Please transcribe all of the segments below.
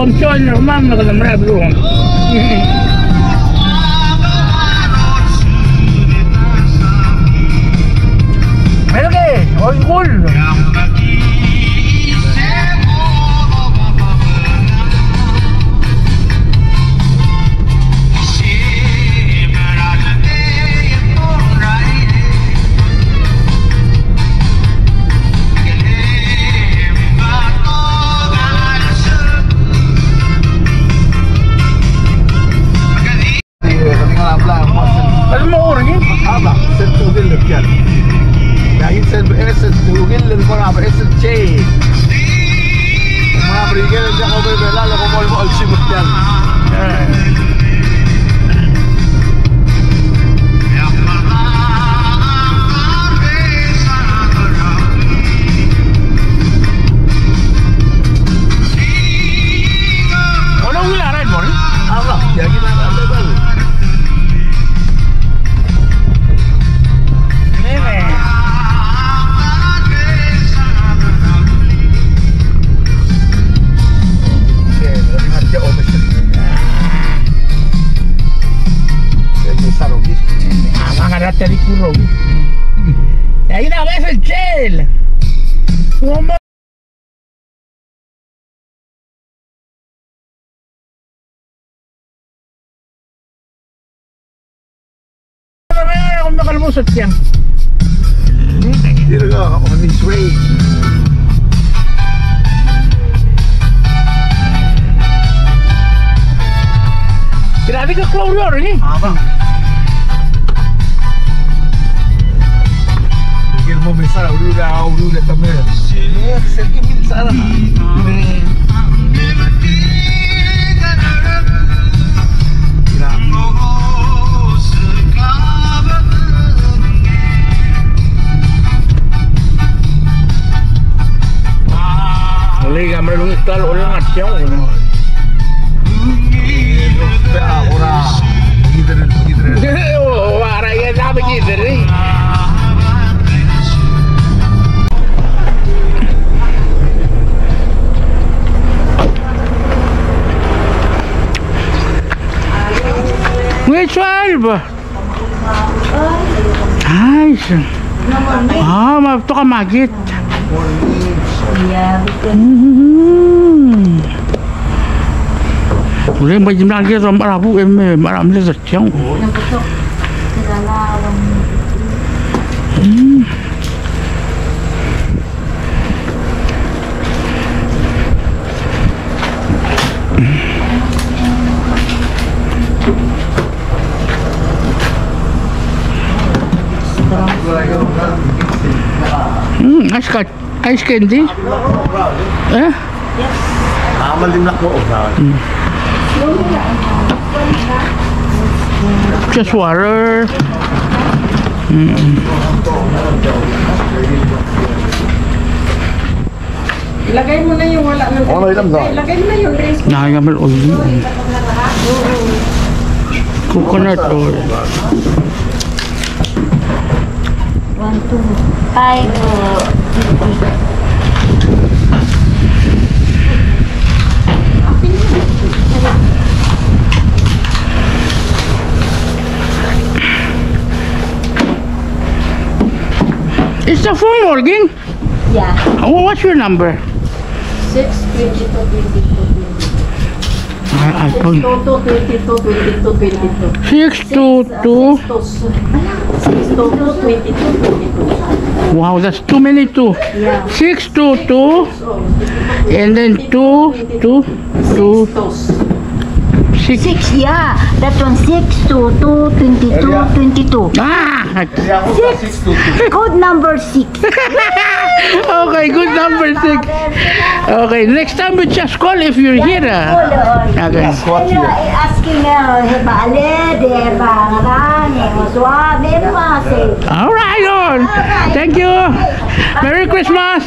funzioni normali che non è più. Perché? Ho il culo. Di curro. E ahí la ves el chel. ¿Cómo? Kung nakalmusot yan. Here we go, on his way. Grabe ka Claudio rin eh. Mau besar udah tambah. Ya, sedikit besar. Oleh gambar lu tal oleh ngacau. Ora. Begitu. Oh, araya dah begitu ni. Which 12? Nice. Ah, mabto ka magit. Boleh macam lagi ram Arabu maram le zacang. Ice candy? Eh? Amal din ako. Just water. Ilagay mo na yung wala ng ilagay mo na yung dress. Nakagamit oil. Coconut oil. 1, 2, 5, Is the phone working? yeah. Oh, what's your number? 6, 22, 22. iPhone 22, 22, 22. 622. 22, 22. Wow, that's too many two. Yeah. 622 and then 2, 2, 2, 6. 6, yeah. That one 6, 2, 2, 22, 22. Ah! 6. Code number 6. Okay, good number 6. Okay, next time we just call if you're here. Okay. Asking Alright, on. Thank you. Merry Christmas.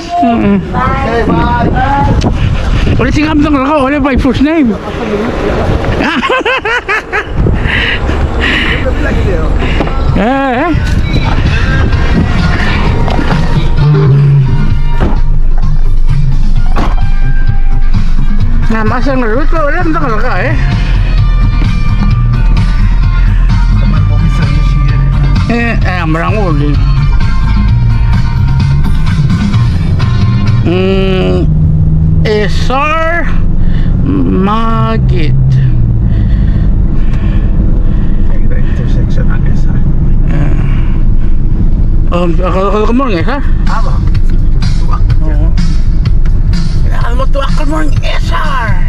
Ulit si Kamtong ako, ulit by first name. Nah, masa ngelut kok udah entah kalau eh. Teman mau bisa sih. Merang uli. Esar Magid. Kita intersection ang Esar. Kalau ke mall Esar? Apa? Tuak. Oo. Kailangan mo tuwak ka mall Esar.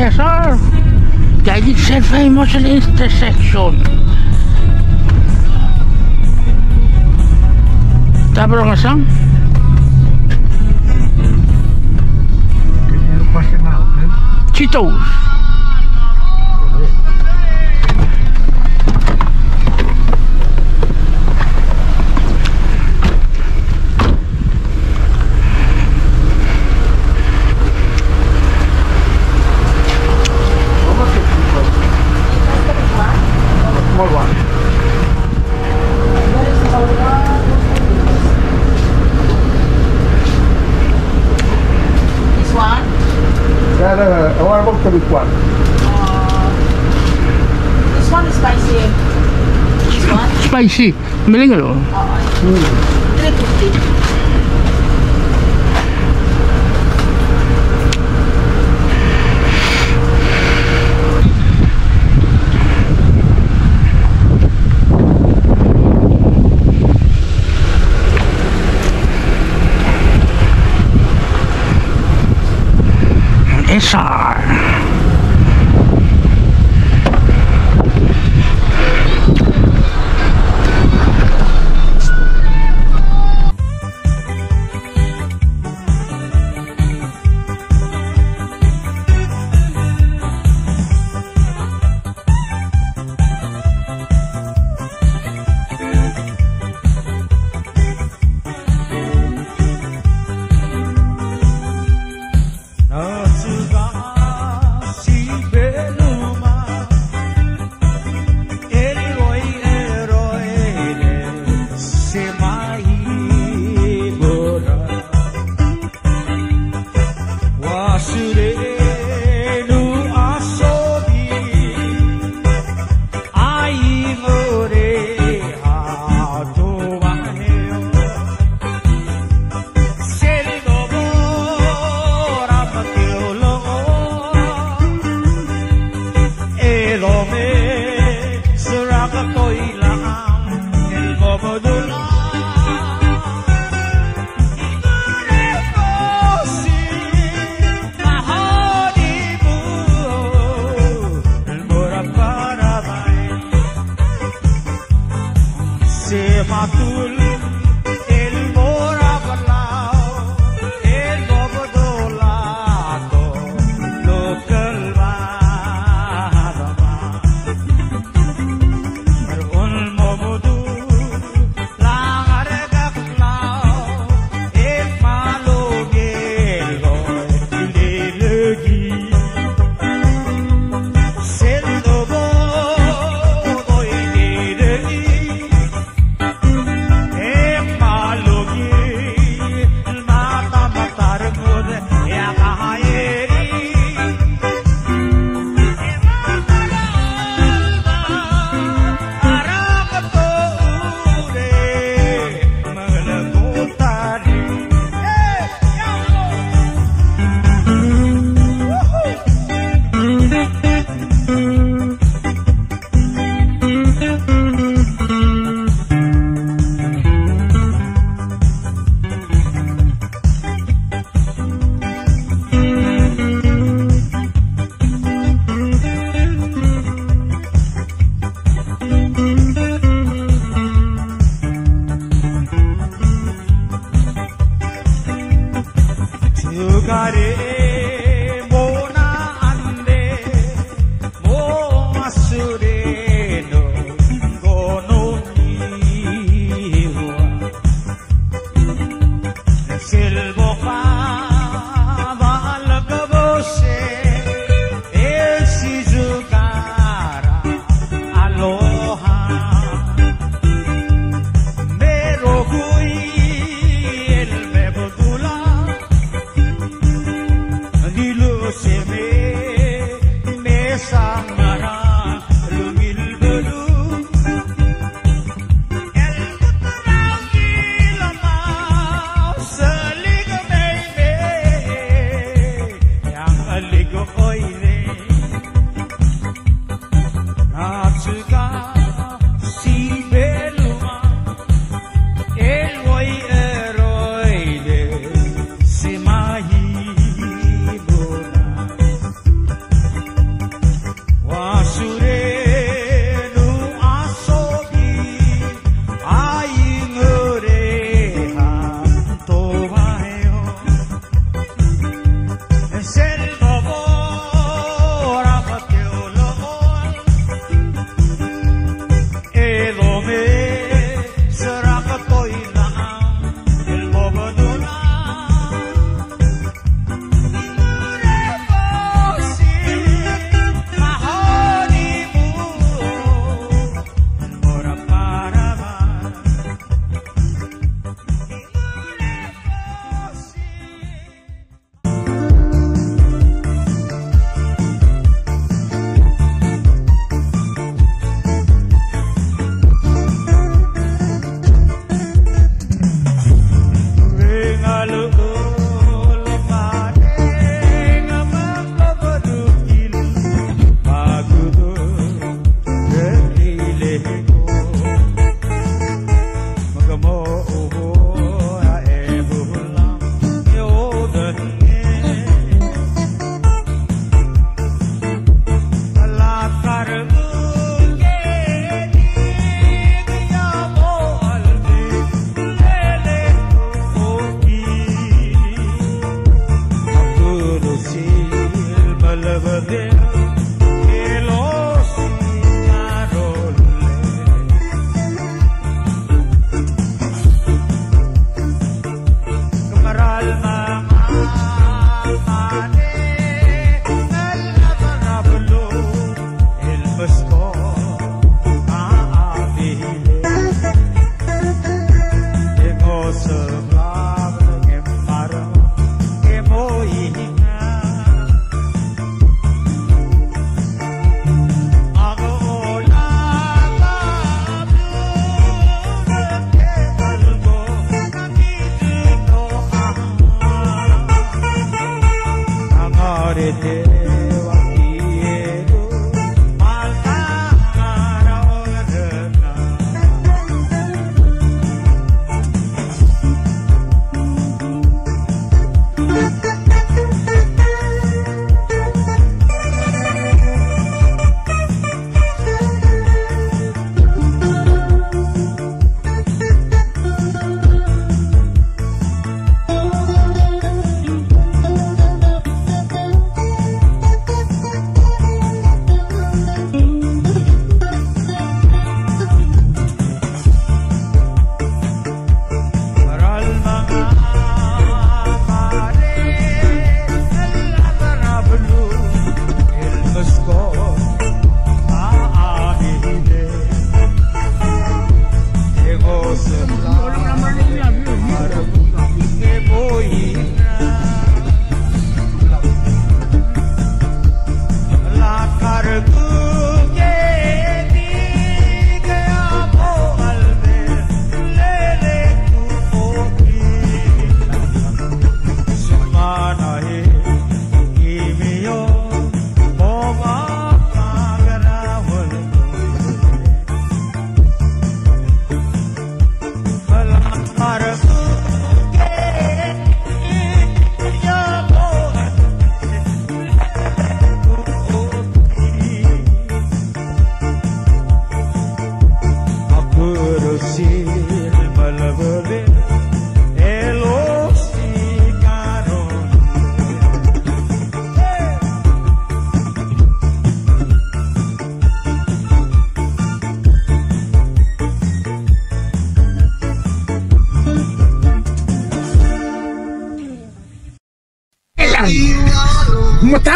SR. Jadi saya famous intersection. Tapos nga sang? Can you question now, man? Cheetos. spicy. What? Spicy. Maling ano? 350. SR.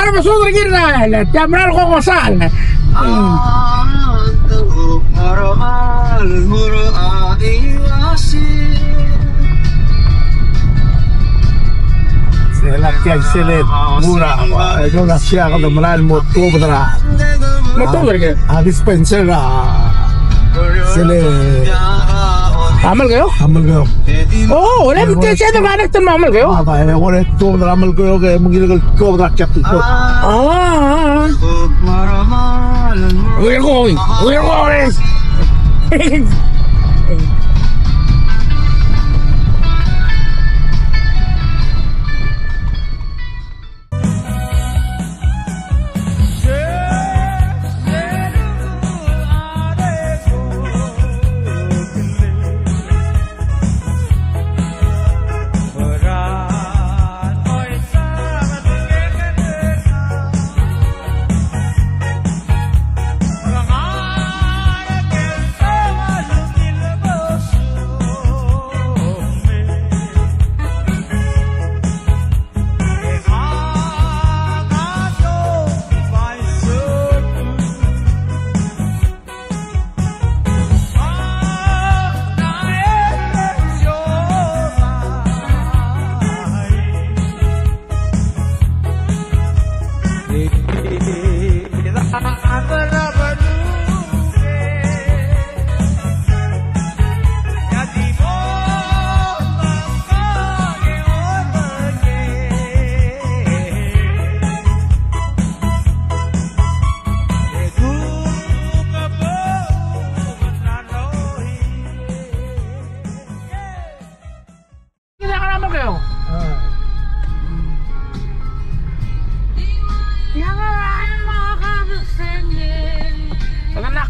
Ahora me suena aquí te hablar con González. La que se le mura, yo la hacía cuando me la el motor para a dispenser se le عمل كده؟ عمل كده اوه ولا بتشهد مع نفس ما عمل كده؟ طيب ولا توم ده عمل كده ممكن يقول كوب ده كابتن we're going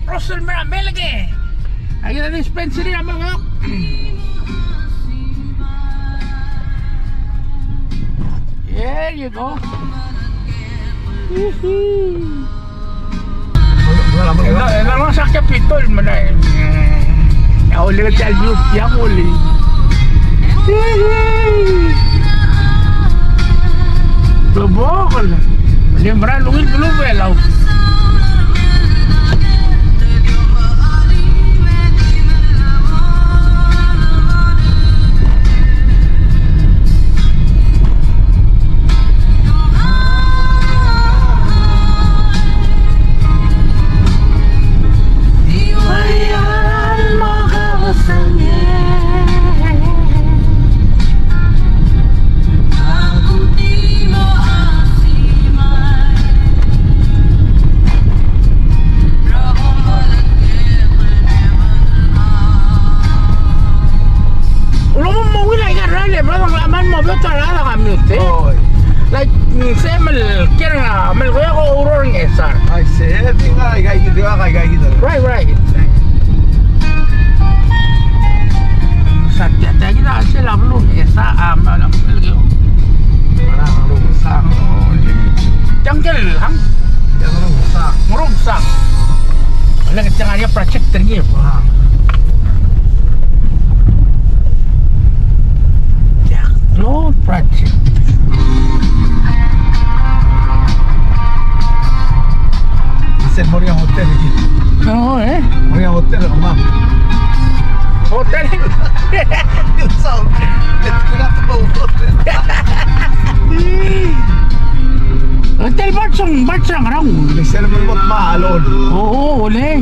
Russell Mirabel lagi. Lagi ada dispensary apa kau? There you go. Enak masak Capitol mana? Ya boleh kecil view yang boleh. Lebok lah. Lembran lungin belum belau. Like saya kira gaya orang esar. I say tinggal kayak gitu. Right. Sakit lagi dah saya belum esar malam lagi. Orang rusak. Jangkel hang. Merusak. Lagi jangan dia project tergip. Ya, lo project. Moria hotel aquí. No, Moria hotel nomás. Hotel. Hotel Batsang raw. Bisa naman maalon. Oo, boleh.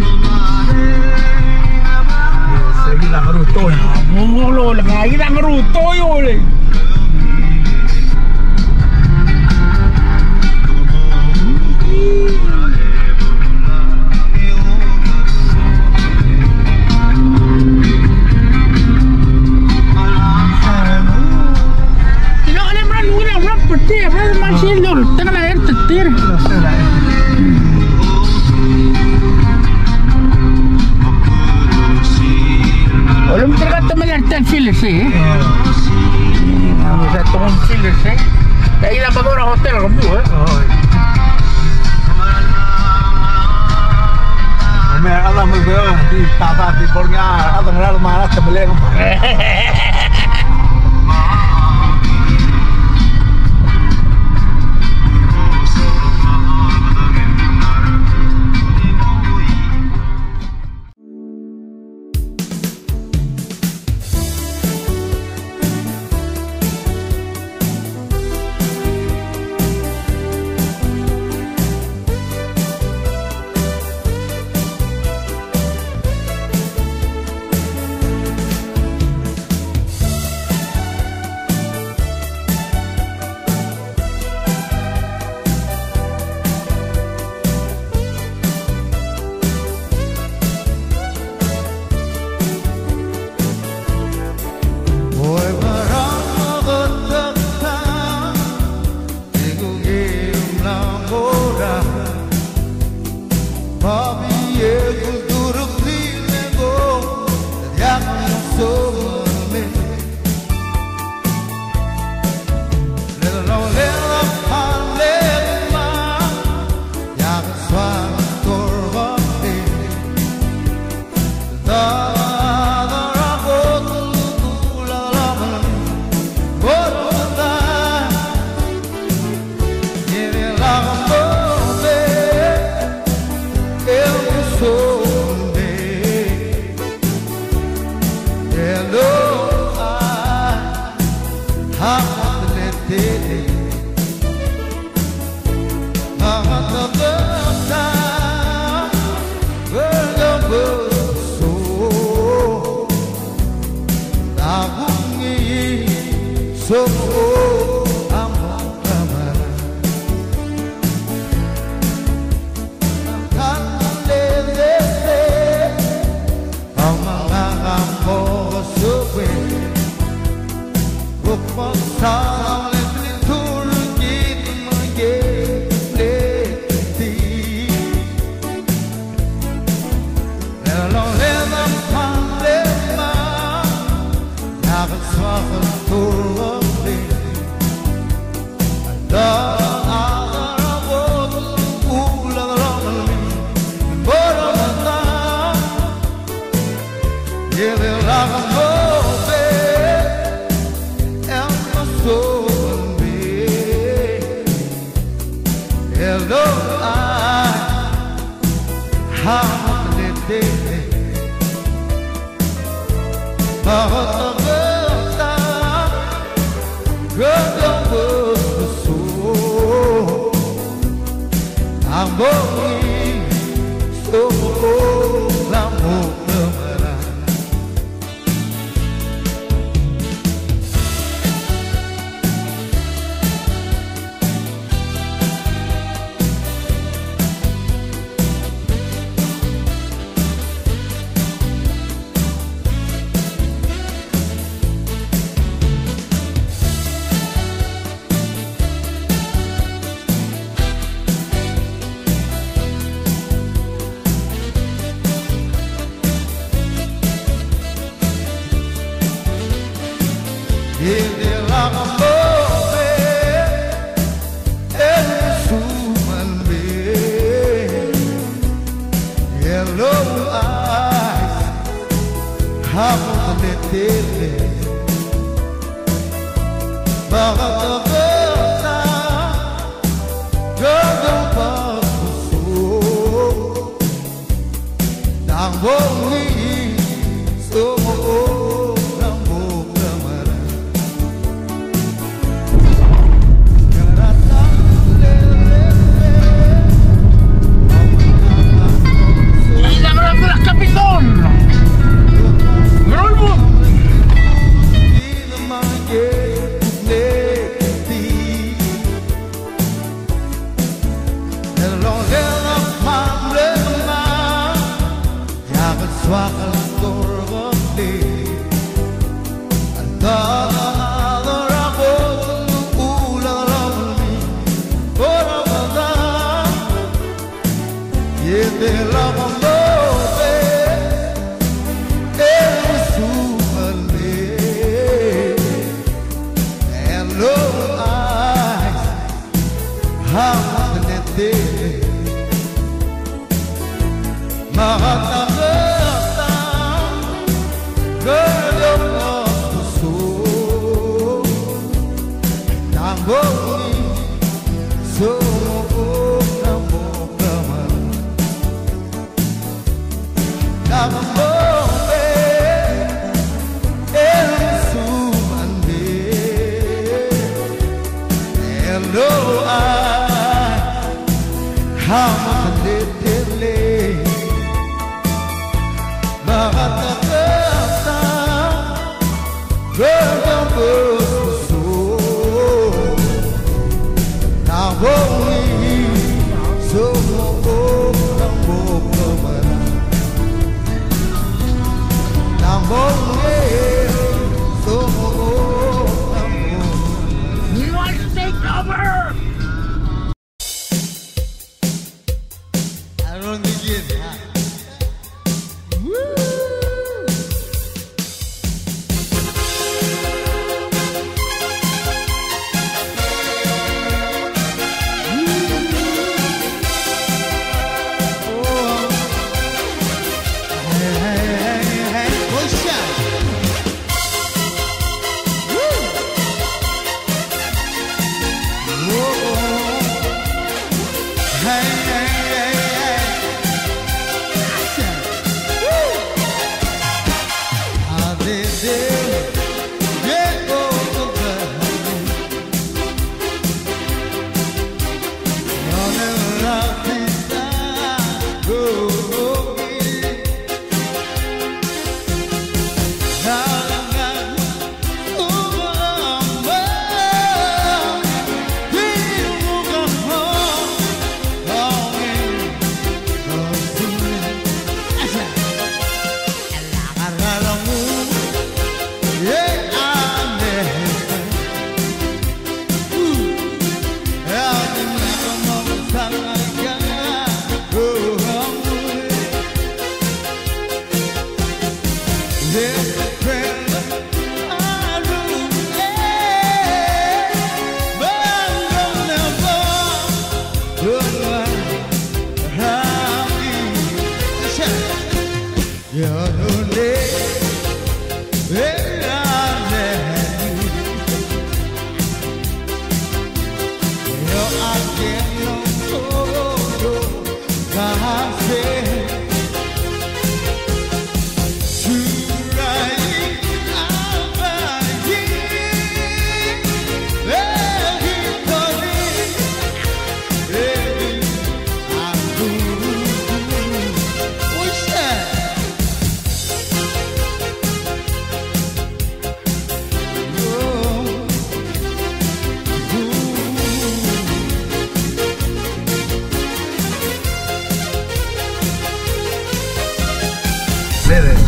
Sige lang ruto. Mulo lagi lang ruto yun. Tengah air tetir. Belum terkata melihat feel sih. Saya tunggu feel sih. Kaya ilang bago orang hotel kamu May alam mo ba di tata di pornya atang ral malas kemeleng.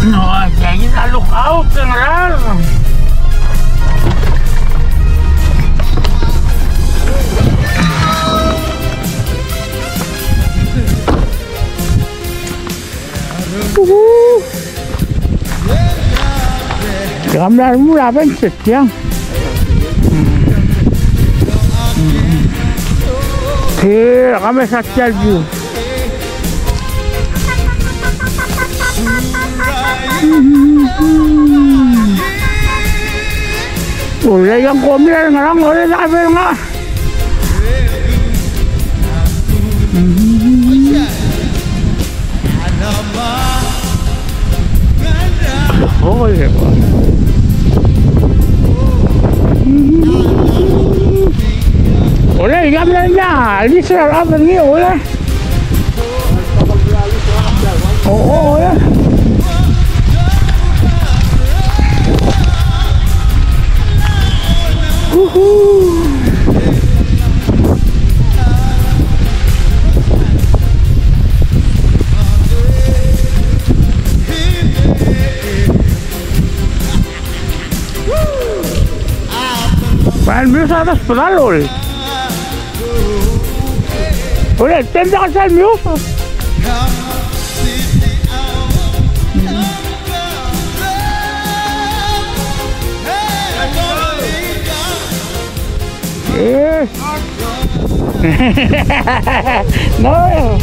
No, ya kita look out yang larang. Gambar mula pencet yang. Oke, kami saja view. Boleh yang komel ngarang boleh tak apa enggak? Oh ya. Boleh gambarnya, literal apa ni boleh? Oh ya. Main Muse atas pedalol. Boleh tembak asal Muse. No.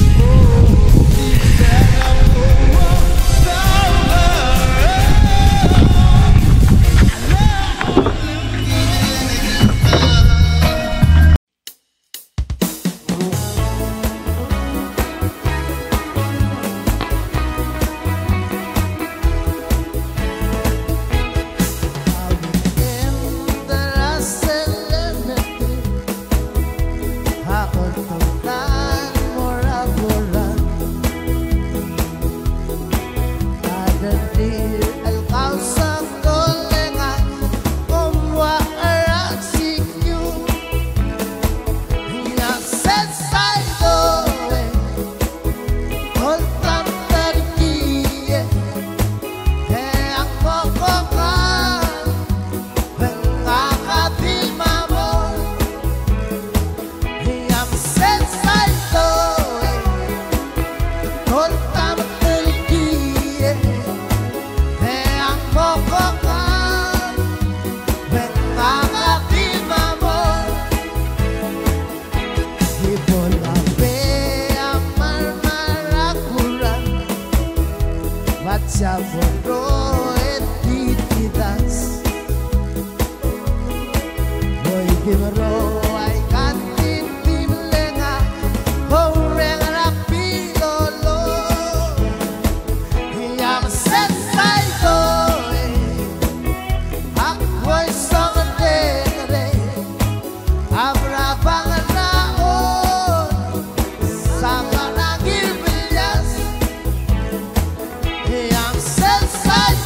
Inside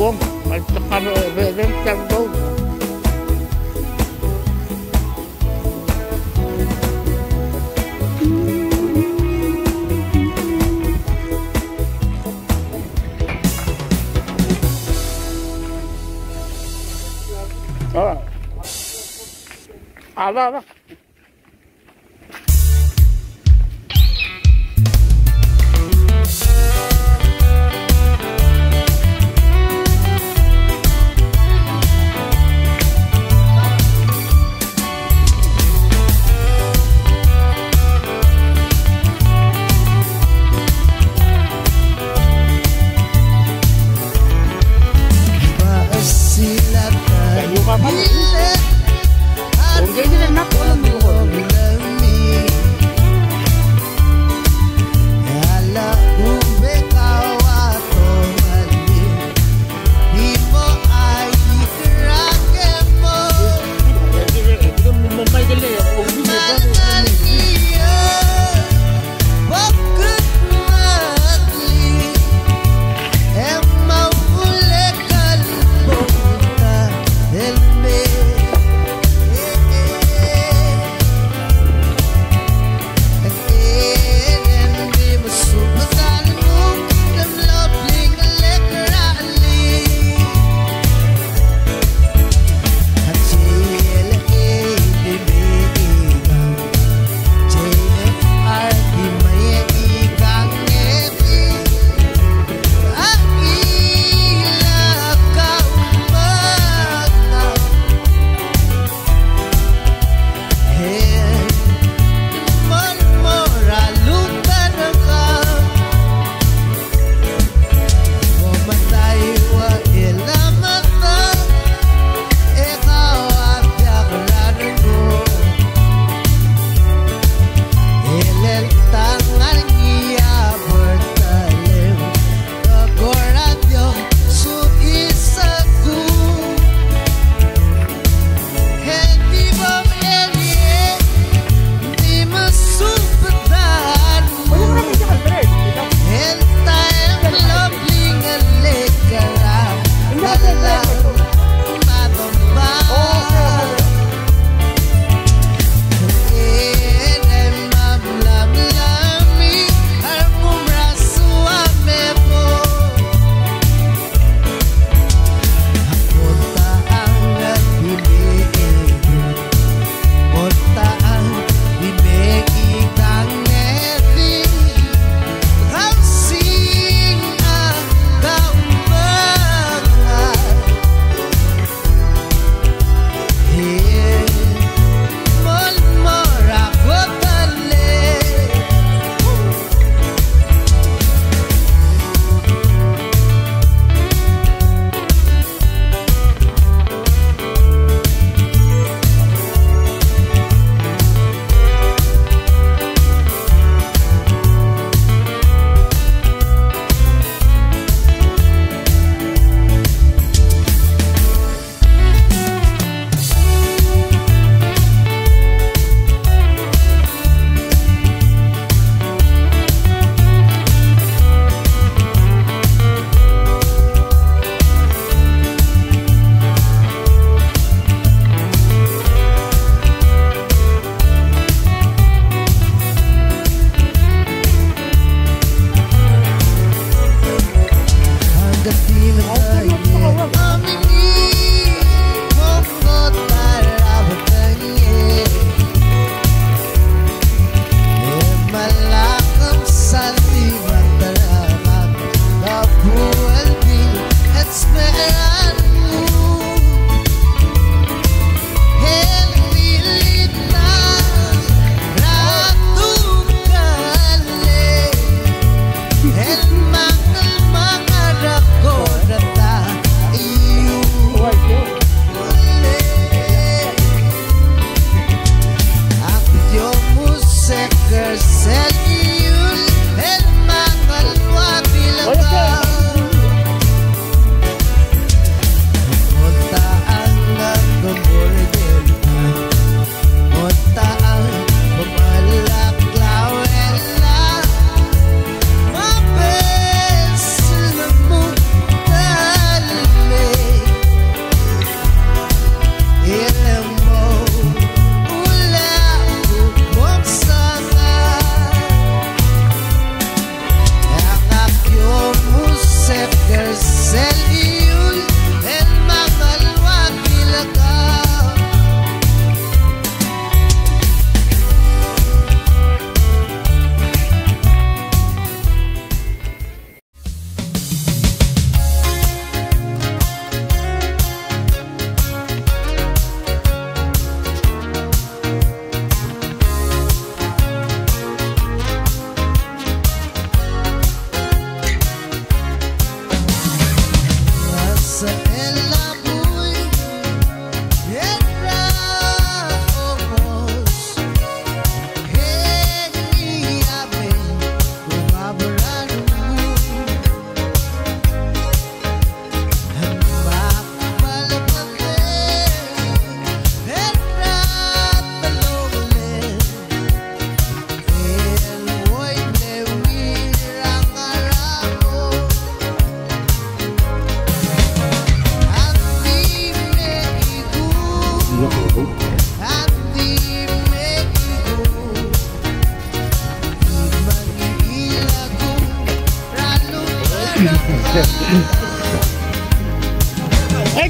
Uống mà về đến trong đâu. Đó. Kung ganyan na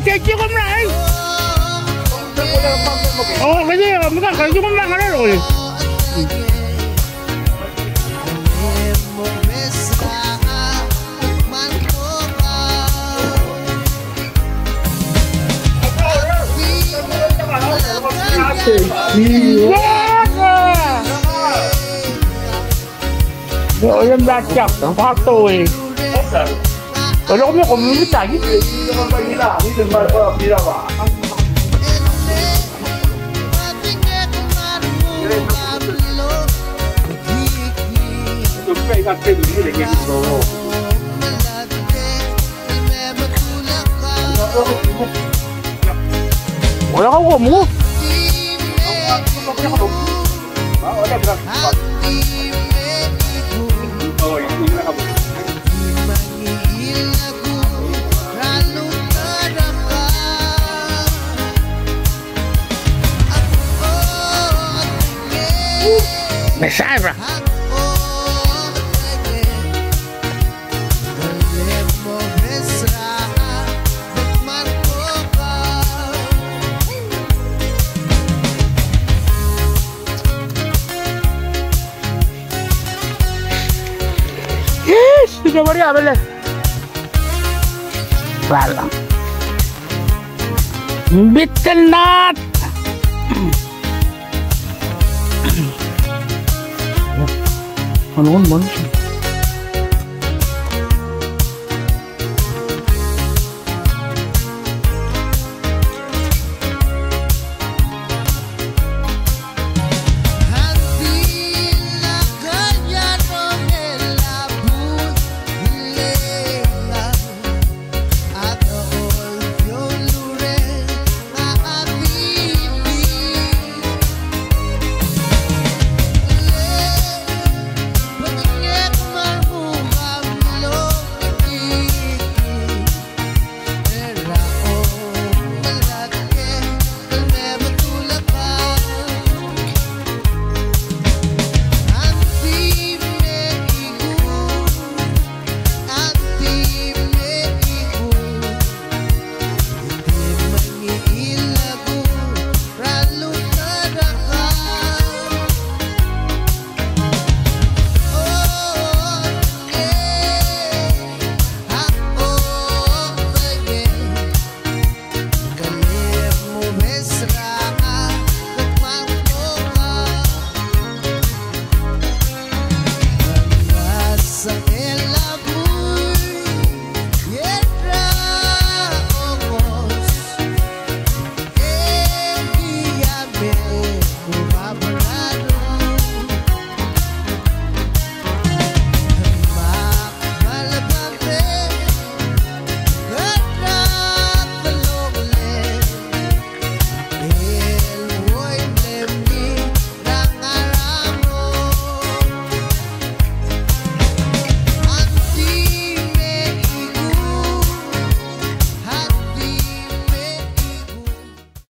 Kecil kau nak? Oh, kecil, bukan kecil kau nak ada loh. Rồi em ra chặt phát tôi. Kalau kamu minta gitu. Wala ka mo. Mesabra. Yes, sudah mari abel. Lala. Bitnat. Ano man?